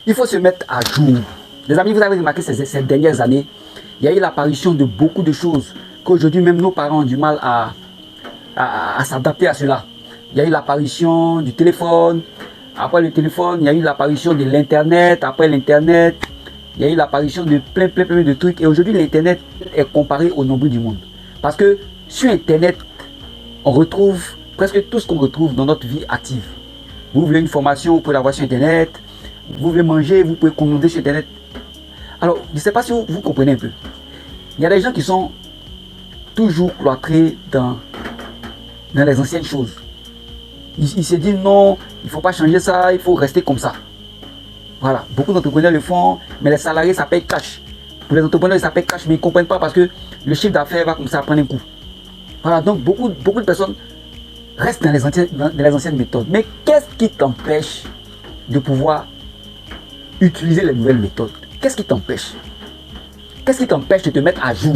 Il faut se mettre à jour. Les amis, vous avez remarqué ces dernières années, il y a eu l'apparition de beaucoup de choses qu'aujourd'hui même nos parents ont du mal à s'adapter à cela. Il y a eu l'apparition du téléphone. Après le téléphone, il y a eu l'apparition de l'internet. Après l'internet, il y a eu l'apparition de plein de trucs. Et aujourd'hui, l'internet est comparé au nombril du monde. Parce que sur internet, on retrouve presque tout ce qu'on retrouve dans notre vie active. Vous voulez une formation, vous pouvez l'avoir sur internet. Vous voulez manger, vous pouvez commander sur internet. Alors, je ne sais pas si vous comprenez un peu. Il y a des gens qui sont toujours cloîtrés dans les anciennes choses. Ils se disent non, il ne faut pas changer ça, il faut rester comme ça. Voilà, beaucoup d'entrepreneurs le font, mais les salariés, ça paye cash. Pour les entrepreneurs, ça paye cash, mais ils ne comprennent pas parce que le chiffre d'affaires va commencer à prendre un coup. Voilà, donc beaucoup de personnes restent dans les anciennes méthodes. Mais qu'est-ce qui t'empêche de pouvoir utiliser les nouvelles méthodes? Qu'est-ce qui t'empêche? Qu'est-ce qui t'empêche de te mettre à jour?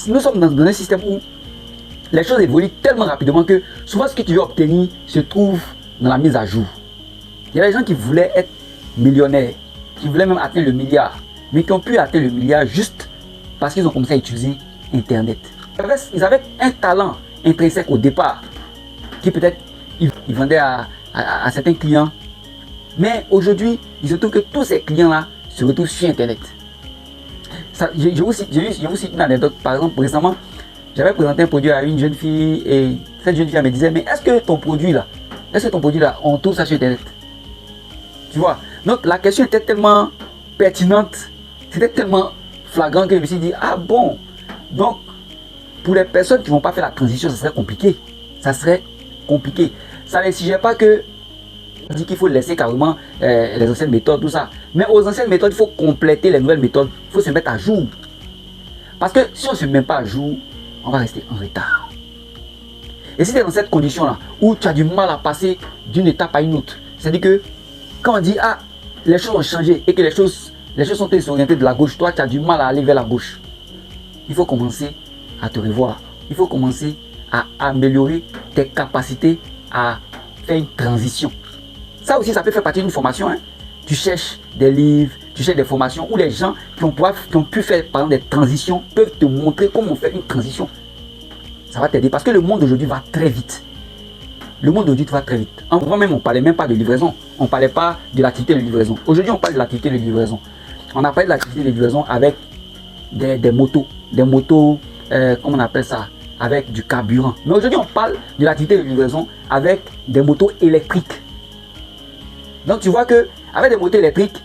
Nous sommes dans un système où les choses évoluent tellement rapidement que souvent ce que tu veux obtenir se trouve dans la mise à jour. Il y a des gens qui voulaient être millionnaires, qui voulaient même atteindre le milliard, mais qui ont pu atteindre le milliard juste parce qu'ils ont commencé à utiliser Internet. Ils avaient un talent intrinsèque au départ, qui peut-être ils vendaient à certains clients. Mais aujourd'hui, il se trouve que tous ces clients-là se retrouvent sur Internet. Je vous cite une anecdote. Par exemple, récemment, j'avais présenté un produit à une jeune fille et cette jeune fille me disait, mais est-ce que ton produit là, on trouve ça sur Internet? Tu vois, donc la question était tellement pertinente, c'était tellement flagrant que je me suis dit, ah bon, donc pour les personnes qui ne vont pas faire la transition, ça serait compliqué. Ça serait compliqué. Ça ne suggère pas que on dit qu'il faut laisser carrément les anciennes méthodes, tout ça. Mais aux anciennes méthodes, il faut compléter les nouvelles méthodes. Il faut se mettre à jour. Parce que si on ne se met pas à jour, on va rester en retard. Et si tu es dans cette condition-là, où tu as du mal à passer d'une étape à une autre, c'est-à-dire que quand on dit, ah, les choses ont changé et que les choses sont orientées de la gauche, toi, tu as du mal à aller vers la gauche. Il faut commencer à te revoir. Il faut commencer à améliorer tes capacités à faire une transition. Ça aussi, ça peut faire partie d'une formation. Hein. Tu cherches des livres, tu cherches des formations où les gens qui ont pu faire par exemple des transitions peuvent te montrer comment faire une transition. Ça va t'aider parce que le monde d'aujourd'hui va très vite. Le monde d'aujourd'hui va très vite. Avant même, on ne parlait même pas de livraison. On ne parlait pas de l'activité de livraison. Aujourd'hui, on parle de l'activité de livraison. On a parlé de l'activité de livraison avec des motos. Des motos, comment on appelle ça? Avec du carburant. Mais aujourd'hui, on parle de l'activité de livraison avec des motos électriques. Donc tu vois que avec des motos électriques,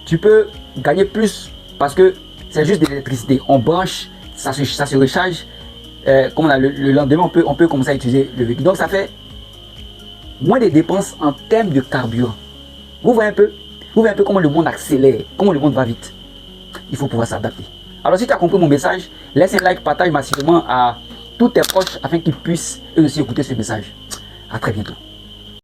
tu peux gagner plus parce que c'est juste de l'électricité. On branche, ça se recharge. Comme le lendemain, on peut commencer à utiliser le véhicule. Donc ça fait moins de dépenses en termes de carburant. Vous voyez un peu comment le monde accélère, comment le monde va vite. Il faut pouvoir s'adapter. Alors si tu as compris mon message, laisse un like, partage massivement à tous tes proches afin qu'ils puissent eux aussi écouter ce message. À très bientôt.